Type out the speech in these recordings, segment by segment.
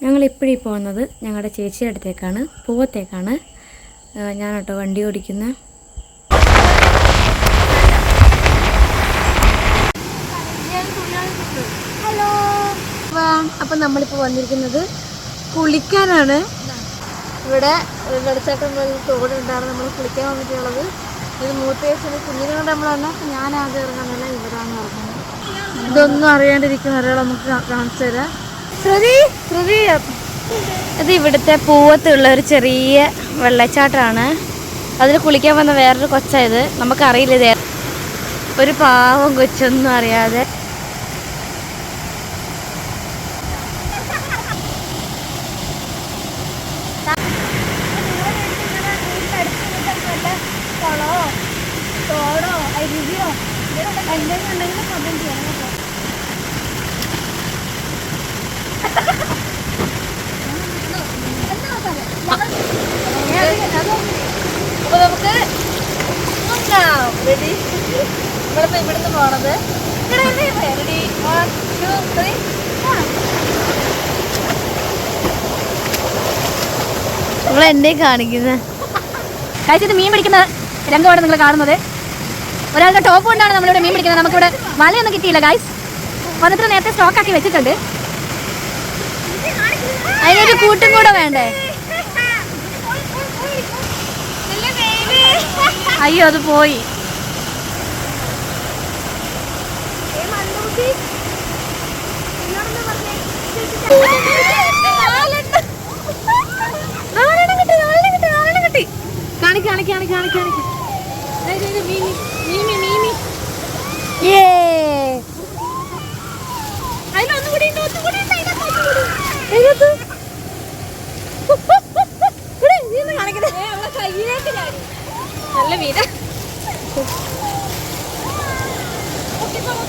ഞങ്ങളിപ്പോഴീ പോകുന്നത് ഞങ്ങളുടെ ചേച്ചിയുടെ അടുത്തേക്കാണ്, പൂവത്തേക്കാണ്. ഞാൻ കേട്ടോ വണ്ടി ഓടിക്കുന്നത്. ഹലോ. അപ്പം നമ്മളിപ്പോൾ വന്നിരിക്കുന്നത് കുളിക്കാനാണ്. ഇവിടെ വെള്ളച്ചാട്ടം തോടുണ്ടായിരുന്നു, നമ്മൾ കുളിക്കാൻ വന്നിട്ടുള്ളത്. ഇത് മൂത്തേച്ചിന് കുഞ്ഞിനെ കൊണ്ട് നമ്മൾ വന്നാൽ ഞാൻ ആദ്യം ഇറങ്ങുന്നില്ല, ഇവരാണ് ഇറങ്ങുന്നത്. ഇതൊന്നും അറിയാണ്ടിരിക്കുന്ന ഒരാൾ നമുക്ക് കാണിച്ചു തരാം. ശ്രുതി ഇത് ഇവിടുത്തെ പൂവത്തുള്ള ഒരു ചെറിയ വെള്ളച്ചാട്ടമാണ്. അതിൽ കുളിക്കാൻ വന്ന വേറൊരു കൊച്ചായത്. നമുക്കറിയില്ല ഇത് ഒരു പാവം കൊച്ചൊന്നും അറിയാതെ. തോടോ അരുവിയോ എന്തെങ്കിലും ഉണ്ടെങ്കിൽ കമന്റ് ചെയ്യണം കേട്ടോ. അപ്പൊ നമുക്ക് റെഡി. ഇവിടുന്ന് പോണത് റെഡി. 1 2 3 നിങ്ങൾ എന്നെ കാണിക്കുന്നത്. കഴിച്ചത് മീൻ പിടിക്കുന്ന രംഗമാണ് നിങ്ങൾ കാണുന്നത്. ഒരാളുടെ ടോപ്പ് കൊണ്ടാണ് നമ്മളിവിടെ മീൻ പിടിക്കുന്നത്. നമുക്കിവിടെ വലയൊന്നും കിട്ടിയില്ല ഗൈസ്. വന്നിട്ട് നേരത്തെ സ്റ്റോക്ക് ആക്കി വെച്ചിട്ടുണ്ട്. അതിനൊരു കൂട്ടും കൂടെ വേണ്ടേ? അയ്യോ അത് പോയി.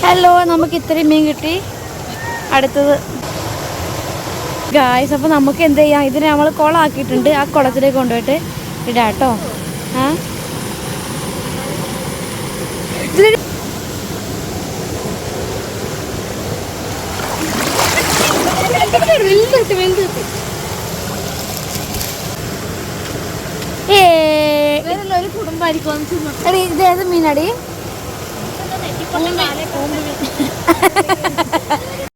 ഹലോ, നമുക്ക് ഇത്രയും മീൻ കിട്ടി. അടുത്തത് ഗായ്സ്. അപ്പോൾ നമുക്ക് എന്ത് ചെയ്യാം, ഇതിനെ നമ്മൾ കുളമാക്കിയിട്ടുണ്ട്. ആ കുളത്തിലേക്ക് കൊണ്ടുപോയിട്ട് ഇടാട്ടോ. ഒരു കുടുംബമായിരിക്കും. ഇതേത് മീനടി?